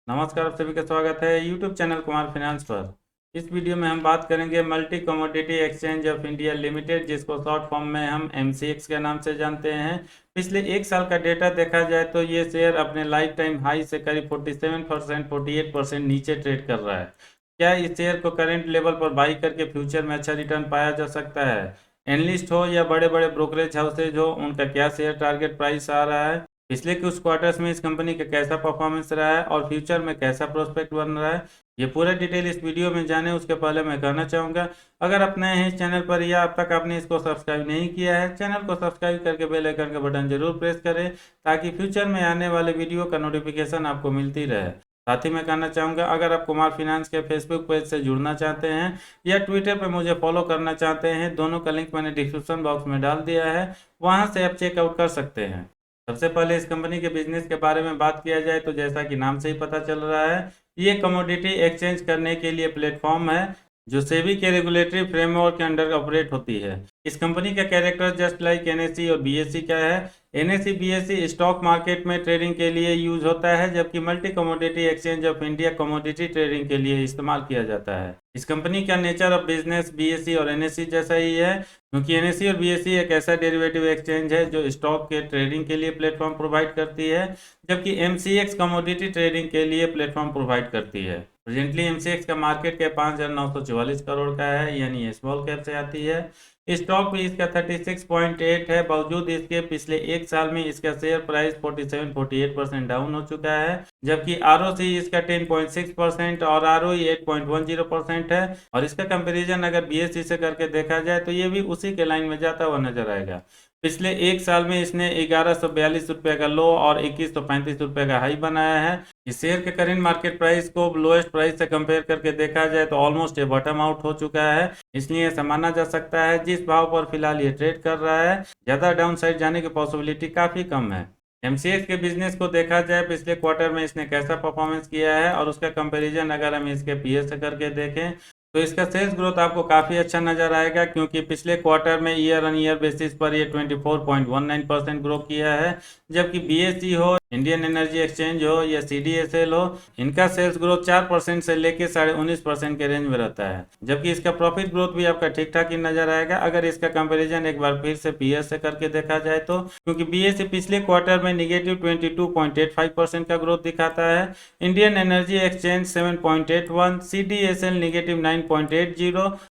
नमस्कार, आप सभी का स्वागत है यूट्यूब चैनल कुमार फाइनेंस पर। इस वीडियो में हम बात करेंगे multi commodity exchange of India limited, जिसको शॉर्ट फॉर्म में हम एमसीएक्स के नाम से जानते हैं। पिछले एक साल का डेटा देखा जाए तो ये शेयर अपने लाइफ टाइम हाई से करीब 47% 48% नीचे ट्रेड कर रहा है। क्या इस शेयर को करंट लेवल पर बाई करके फ्यूचर में अच्छा रिटर्न पाया जा सकता है? एनालिस्ट हो या बड़े बड़े ब्रोकरेज हाउसेज हो, उनका क्या शेयर टारगेट प्राइस आ रहा है? पिछले कुछ क्वार्टर्स में इस कंपनी का कैसा परफॉर्मेंस रहा है और फ्यूचर में कैसा प्रोस्पेक्ट बन रहा है, ये पूरा डिटेल इस वीडियो में जाने उसके पहले मैं कहना चाहूँगा, अगर आप नए हैं इस चैनल पर या अब तक आपने इसको सब्सक्राइब नहीं किया है, चैनल को सब्सक्राइब करके बेल आइकन का बटन जरूर प्रेस करें ताकि फ्यूचर में आने वाले वीडियो का नोटिफिकेशन आपको मिलती रहे। साथ ही मैं कहना चाहूँगा, अगर आप कुमार फाइनेंस के फेसबुक पेज से जुड़ना चाहते हैं या ट्विटर पर मुझे फॉलो करना चाहते हैं, दोनों का लिंक मैंने डिस्क्रिप्शन बॉक्स में डाल दिया है, वहाँ से आप चेकआउट कर सकते हैं। सबसे पहले इस कंपनी के बिजनेस के बारे में बात किया जाए तो जैसा कि नाम से ही पता चल रहा है, ये कमोडिटी एक्सचेंज करने के लिए प्लेटफॉर्म है जो सेबी के रेगुलेटरी फ्रेमवर्क के अंडर ऑपरेट होती है। इस कंपनी का कैरेक्टर जस्ट लाइक एनएसई और बीएसई का है। एनएसई बीएसई स्टॉक मार्केट में ट्रेडिंग के लिए यूज होता है, जबकि multi commodity exchange of India commodity trading के लिए इस्तेमाल किया जाता है। इस कंपनी का नेचर ऑफ बिजनेस बीएसई और एनएसई जैसा ही है, क्योंकि एनएसई और बीएसई एक ऐसा डेरिवेटिव एक्सचेंज है जो स्टॉक के ट्रेडिंग के लिए प्लेटफॉर्म प्रोवाइड करती है, जबकि एमसीएक्स कमोडिटी ट्रेडिंग के लिए प्लेटफॉर्म प्रोवाइड करती है। प्रेजेंटली एमसीएक्स का मार्केट कैप 5,944 करोड़ का है, यानी ये स्मॉल कैप से आती है। स्टॉक भी इसका 36.8 है। बावजूद इसके पिछले एक साल में इसका शेयर प्राइस 47-48% डाउन हो चुका है, जबकि आरओसी इसका 10.6% और आरओई 8.10% है। और इसका कंपैरिजन अगर बीएसई से करके देखा जाए तो ये भी उसी के लाइन में जाता हुआ नजर आएगा। पिछले एक साल में इसने 1142 रुपये का लो और 2135 रुपये का हाई बनाया है। इस शेयर के करेंट मार्केट प्राइस को लोएस्ट प्राइस से कंपेयर करके देखा जाए तो ऑलमोस्ट ये बॉटम आउट हो चुका है, इसलिए ऐसा माना जा सकता है जिस भाव पर फिलहाल ये ट्रेड कर रहा है, ज़्यादा डाउन साइड जाने की पॉसिबिलिटी काफ़ी कम है। एमसीएक्स के बिजनेस को देखा जाए, पिछले क्वार्टर में इसने कैसा परफॉर्मेंस किया है और उसका कंपैरिजन अगर हम इसके पीए से करके देखें तो इसका सेल्स ग्रोथ आपको काफ़ी अच्छा नजर आएगा, क्योंकि पिछले क्वार्टर में ईयर ऑन ईयर बेसिस पर ये 24.19% ग्रो किया है, जबकि बीएसई हो, इंडियन एनर्जी एक्सचेंज हो या सीडीएसएल हो, इनका सेल्स ग्रोथ 4% से लेकर 19.5% के रेंज में रहता है। जबकि इसका प्रॉफिट ग्रोथ भी आपका ठीक ठाक ही नजर आएगा अगर इसका कंपेरिजन एक बार फिर से पीएस से करके देखा जाए तो, क्योंकि बीएसई पिछले क्वार्टर में -22.85% का ग्रोथ दिखाता है, इंडियन एनर्जी एक्सचेंज 7.81, सीडीएसएल -9.80,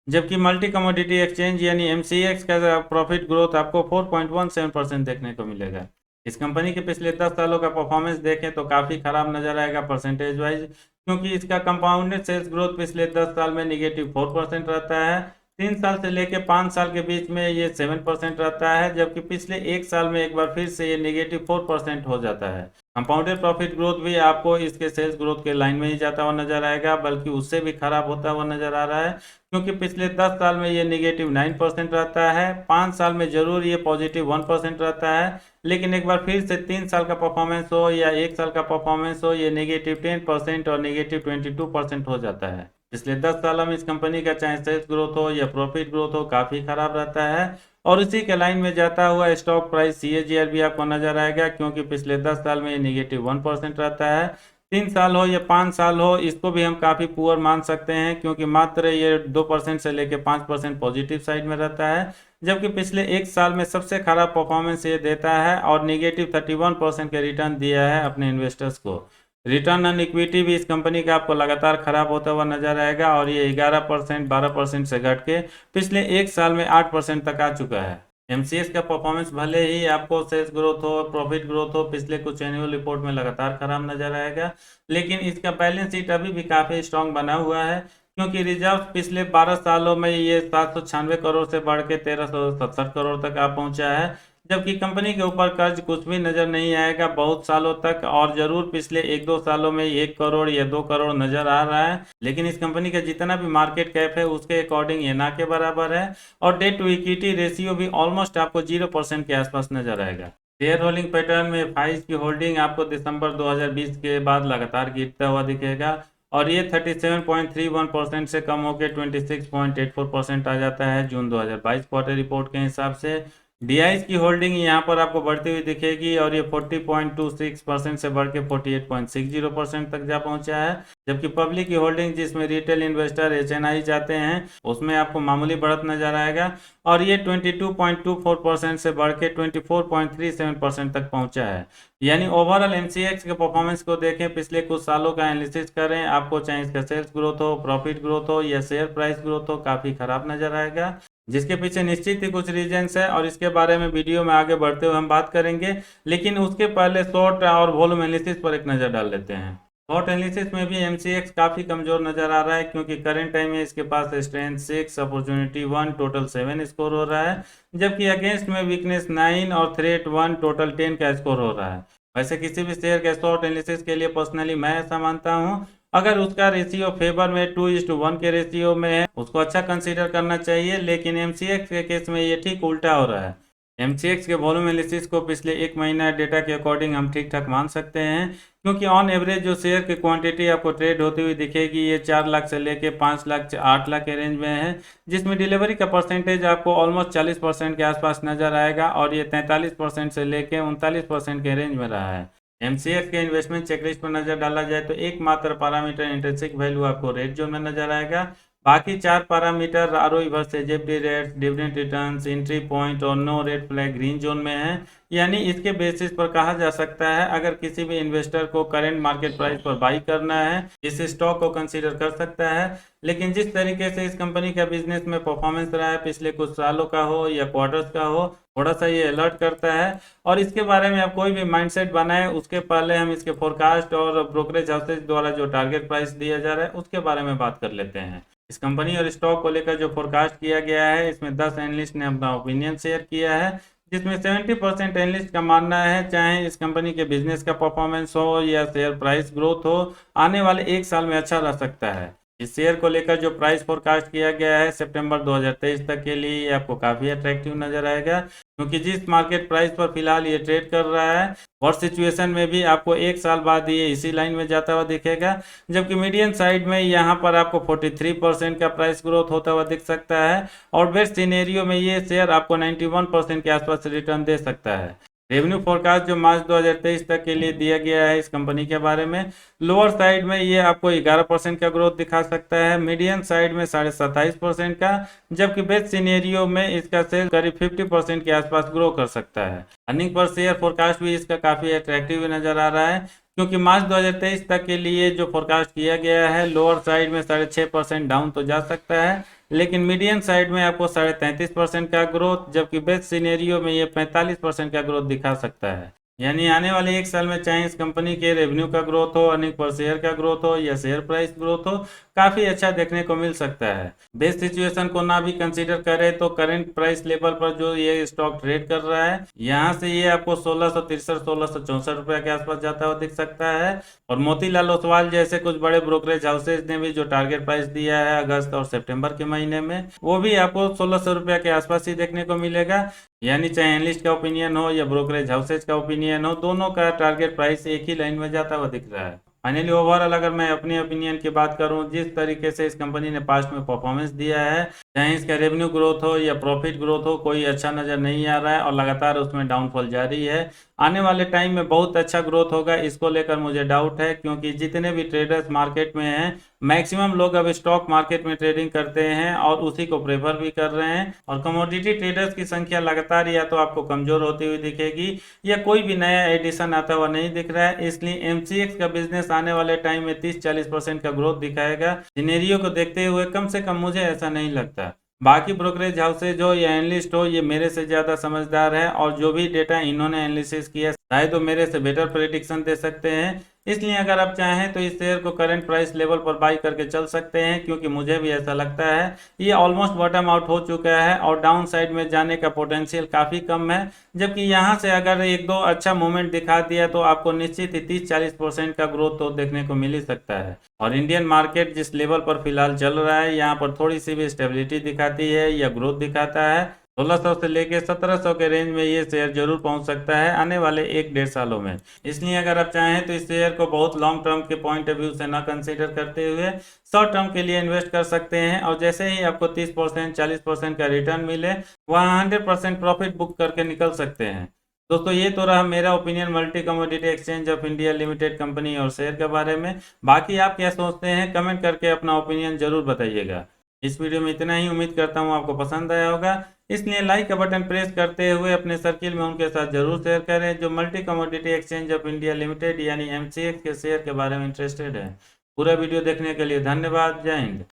जबकि मल्टी कमोडिटी एक्सचेंज यानी एमसीएक्स का प्रॉफिट ग्रोथ आपको 4.17% देखने को मिलेगा। इस कंपनी के पिछले 10 सालों का परफॉर्मेंस देखें तो काफ़ी खराब नजर आएगा परसेंटेज वाइज, क्योंकि इसका कंपाउंडेड सेल्स ग्रोथ पिछले 10 साल में -4% रहता है, 3 साल से लेकर 5 साल के बीच में ये 7% रहता है, जबकि पिछले एक साल में एक बार फिर से ये -4% हो जाता है। कंपाउंडेड प्रॉफिट ग्रोथ भी आपको इसके सेल्स ग्रोथ के लाइन में ही जाता हुआ नजर आएगा, बल्कि उससे भी खराब होता हुआ नजर आ रहा है, क्योंकि पिछले 10 साल में ये -9% रहता है, 5 साल में जरूर ये +1% रहता है, लेकिन एक बार फिर से 3 साल का परफॉर्मेंस हो या एक साल का परफॉर्मेंस हो, ये -10% और -22% हो जाता है। पिछले 10 सालों में इस कंपनी का चाहे सेल्स ग्रोथ हो या प्रॉफिट ग्रोथ हो, काफ़ी खराब रहता है, और इसी के लाइन में जाता हुआ स्टॉक प्राइस सीएजीआर भी आपको नजर आएगा, क्योंकि पिछले 10 साल में ये -1% रहता है, 3 साल हो या 5 साल हो, इसको भी हम काफ़ी पुअर मान सकते हैं, क्योंकि मात्र ये 2% से लेकर 5% पॉजिटिव साइड में रहता है, जबकि पिछले एक साल में सबसे खराब परफॉर्मेंस ये देता है और -31% के रिटर्न दिया है अपने इन्वेस्टर्स को। रिटर्न ऑन इक्विटी भी इस कंपनी का आपको लगातार खराब होता हुआ नजर आएगा, और ये 11% 12% से घट के पिछले एक साल में 8% तक आ चुका है। एमसीएक्स का परफॉर्मेंस भले ही आपको सेल्स ग्रोथ हो, प्रॉफिट ग्रोथ हो, पिछले कुछ एनुअल रिपोर्ट में लगातार खराब नजर आएगा, लेकिन इसका बैलेंस शीट अभी भी काफ़ी स्ट्रांग बना हुआ है, क्योंकि रिजर्व पिछले 12 सालों में ये 796 करोड़ से बढ़ के 1367 करोड़ तक आ पहुंचा है, जबकि कंपनी के ऊपर कर्ज कुछ भी नजर नहीं आएगा बहुत सालों तक, और जरूर पिछले 1-2 सालों में 1 करोड़ या 2 करोड़ नजर आ रहा है, लेकिन इस कंपनी का जितना भी मार्केट कैप है उसके अकॉर्डिंग ये ना के बराबर है, और डेट टू इक्विटी रेशियो भी ऑलमोस्ट आपको 0% के आसपास नजर आएगा। शेयर होल्डिंग पैटर्न में फाइज की होल्डिंग आपको दिसंबर 2020 के बाद लगातार गिरता हुआ दिखेगा, और ये 37.31% से कम होकर 26.84% आ जाता है जून 2022 क्वार्टर रिपोर्ट के हिसाब से। डीआईज की होल्डिंग यहाँ पर आपको बढ़ती हुई दिखेगी और ये 40.26% से बढ़ के 48.60% तक जा पहुंचा है। जबकि पब्लिक की होल्डिंग जिसमें रिटेल इन्वेस्टर एचएनआई जाते हैं उसमें आपको मामूली बढ़त नजर आएगा और ये 22.24% से बढ़ के 24.37% तक पहुंचा है। यानी ओवरऑल एमसीएक्स के परफॉर्मेंस को देखें, पिछले कुछ सालों का एनालिसिस करें, आपको चाहे इसका सेल्स ग्रोथ हो, प्रॉफिट ग्रोथ हो या शेयर प्राइस ग्रोथ हो, काफ़ी खराब नजर आएगा। जिसके पीछे निश्चित ही कुछ रीजंस है और इसके बारे में वीडियो में आगे बढ़ते हुए हम बात करेंगे। लेकिन उसके पहले शॉर्ट और वॉल्यूम एनालिसिस पर एक नज़र डाल लेते हैं। शॉर्ट एनालिसिस में भी एमसीएक्स काफ़ी कमज़ोर नज़र आ रहा है क्योंकि करंट टाइम में इसके पास स्ट्रेंथ 6, अपॉर्चुनिटी 1, टोटल 7 स्कोर हो रहा है। जबकि अगेंस्ट में वीकनेस 9 और थ्रेट 1, टोटल 10 का स्कोर हो रहा है। वैसे किसी भी शेयर के शॉर्ट एनालिसिस के लिए पर्सनली मैं ऐसा मानता हूँ, अगर उसका रेशियो फेवर में 2:1 के रेशियो में है उसको अच्छा कंसीडर करना चाहिए। लेकिन एमसीएक्स के केस में ये ठीक उल्टा हो रहा है। एमसीएक्स के वॉल्यूम एनालिसिस को पिछले एक महीना डेटा के अकॉर्डिंग हम ठीक ठाक मान सकते हैं क्योंकि ऑन एवरेज जो शेयर की क्वांटिटी आपको ट्रेड होती हुई दिखेगी ये 4 लाख से लेके 5 लाख 8 लाख के रेंज में है, जिसमें डिलीवरी का परसेंटेज आपको ऑलमोस्ट 40% के आसपास नजर आएगा और ये 43% से लेके 39% के रेंज में रहा है। एमसीएक्स के इन्वेस्टमेंट चेकलिस्ट पर नजर डाला जाए तो एकमात्र पैरामीटर इंट्रिंसिक वैल्यू आपको रेड जोन में नजर आएगा। बाकी 4 parameter ROE versus FD rates, dividend returns, entry point और no red flag green zone में है। यानी इसके बेसिस पर कहा जा सकता है अगर किसी भी इन्वेस्टर को करंट मार्केट प्राइस पर बाई करना है इस स्टॉक को कंसीडर कर सकता है। लेकिन जिस तरीके से इस कंपनी का बिजनेस में परफॉर्मेंस रहा है पिछले कुछ सालों का हो या क्वार्टर्स का हो, थोड़ा सा ये अलर्ट करता है। और इसके बारे में आप कोई भी माइंडसेट बनाए उसके पहले हम इसके फोरकास्ट और ब्रोकरेज हाउसेज द्वारा जो टारगेट प्राइस दिया जा रहा है उसके बारे में बात कर लेते हैं। इस कंपनी और स्टॉक को लेकर जो फोरकास्ट किया गया है इसमें 10 एनालिस्ट ने अपना ओपिनियन शेयर किया है, जिसमें 70% एनालिस्ट का मानना है चाहे इस कंपनी के बिजनेस का परफॉर्मेंस हो या शेयर प्राइस ग्रोथ हो, आने वाले एक साल में अच्छा रह सकता है। इस शेयर को लेकर जो प्राइस फोरकास्ट किया गया है सितंबर 2023 तक के लिए ये आपको काफ़ी अट्रैक्टिव नजर आएगा क्योंकि जिस मार्केट प्राइस पर फिलहाल ये ट्रेड कर रहा है और सिचुएशन में भी आपको एक साल बाद ये इसी लाइन में जाता हुआ दिखेगा। जबकि मीडियम साइड में यहाँ पर आपको 43% का प्राइस ग्रोथ होता हुआ दिख सकता है और बेस्ट सिनेरियो में ये शेयर आपको 91% के आसपास रिटर्न दे सकता है। रेवेन्यू फोरकास्ट जो मार्च 2023 तक के लिए दिया गया है इस कंपनी के बारे में, लोअर साइड में ये आपको 11% का ग्रोथ दिखा सकता है, मीडियम साइड में 27.5% का, जबकि बेस्ट सिनेरियो में इसका सेल करीब 50% के आसपास ग्रो कर सकता है। अर्निंग पर शेयर फोरकास्ट भी इसका काफ़ी अट्रैक्टिव नजर आ रहा है क्योंकि मार्च 2023 तक के लिए जो फोरकास्ट किया गया है लोअर साइड में 6.5% डाउन तो जा सकता है, लेकिन मीडियम साइड में आपको 33.5% का ग्रोथ, जबकि बेस्ट सिनेरियो में ये 45% का ग्रोथ दिखा सकता है। यानी आने वाले एक साल में चाहे इस कंपनी के रेवेन्यू का ग्रोथ हो, अर्निंग पर शेयर का ग्रोथ हो या शेयर प्राइस ग्रोथ हो, काफ़ी अच्छा देखने को मिल सकता है। बेस्ट सिचुएशन को ना भी कंसीडर करें तो करंट प्राइस लेवल पर जो ये स्टॉक ट्रेड कर रहा है यहाँ से ये आपको 1663-1664 रुपये के आसपास जाता हुआ दिख सकता है। और मोतीलाल ओसवाल जैसे कुछ बड़े ब्रोकरेज हाउसेज ने भी जो टारगेट प्राइस दिया है अगस्त और सितंबर के महीने में वो भी आपको 1600 रुपये के आसपास ही देखने को मिलेगा। यानी चाहे एनालिस्ट का ओपिनियन हो या ब्रोकरेज हाउसेज का ओपिनियन हो, दोनों का टारगेट प्राइस एक ही लाइन में जाता हुआ दिख रहा है। फाइनली ओवरऑल अगर मैं अपने ओपिनियन की बात करूं, जिस तरीके से इस कंपनी ने पास्ट में परफॉर्मेंस दिया है, चाहे इसका रेवेन्यू ग्रोथ हो या प्रॉफिट ग्रोथ हो, कोई अच्छा नज़र नहीं आ रहा है और लगातार उसमें डाउनफॉल जारी है। आने वाले टाइम में बहुत अच्छा ग्रोथ होगा इसको लेकर मुझे डाउट है क्योंकि जितने भी ट्रेडर्स मार्केट में हैं मैक्सिमम लोग अब स्टॉक मार्केट में ट्रेडिंग करते हैं और उसी को प्रेफर भी कर रहे हैं और कमोडिटी ट्रेडर्स की संख्या लगातार या तो आपको कमजोर होती हुई दिखेगी या कोई भी नया एडिशन आता हुआ नहीं दिख रहा है। इसलिए एमसीएक्स का बिजनेस आने वाले टाइम में 30-40% का ग्रोथ दिखाएगा। सिनेरियो को देखते हुए कम से कम मुझे ऐसा नहीं लगता। बाकी ब्रोकरेज हाउसेज हो या एनालिस्ट हो ये मेरे से ज़्यादा समझदार है और जो भी डेटा इन्होंने एनालिसिस किया शायद वो मेरे से बेटर प्रेडिक्शन दे सकते हैं। इसलिए अगर आप चाहें तो इस शेयर को करंट प्राइस लेवल पर बाई करके चल सकते हैं क्योंकि मुझे भी ऐसा लगता है ये ऑलमोस्ट बॉटम आउट हो चुका है और डाउन साइड में जाने का पोटेंशियल काफ़ी कम है। जबकि यहाँ से अगर एक दो अच्छा मूवमेंट दिखा दिया तो आपको निश्चित ही 30-40% का ग्रोथ तो देखने को मिल ही सकता है। और इंडियन मार्केट जिस लेवल पर फिलहाल चल रहा है यहाँ पर थोड़ी सी भी स्टेबिलिटी दिखाती है या ग्रोथ दिखाता है 1600 से लेके 1700 के रेंज में ये शेयर जरूर पहुंच सकता है आने वाले 1-1.5 सालों में। इसलिए अगर आप चाहें तो इस शेयर को बहुत लॉन्ग टर्म के पॉइंट ऑफ व्यू से ना कंसीडर करते हुए शॉर्ट टर्म के लिए इन्वेस्ट कर सकते हैं, और जैसे ही आपको 30% 40% का रिटर्न मिले वहाँ 100% प्रॉफिट बुक करके निकल सकते हैं। दोस्तों ये तो रहा मेरा opinion multi commodity exchange of India limited company और शेयर के बारे में। बाकी आप क्या सोचते हैं कमेंट करके अपना ओपिनियन जरूर बताइएगा। इस वीडियो में इतना ही, उम्मीद करता हूँ आपको पसंद आया होगा, इसलिए लाइक का बटन प्रेस करते हुए अपने सर्किल में उनके साथ जरूर शेयर करें जो multi commodity exchange of India limited यानी एमसीएक्स के शेयर के बारे में इंटरेस्टेड है। पूरा वीडियो देखने के लिए धन्यवाद। जय हिंद।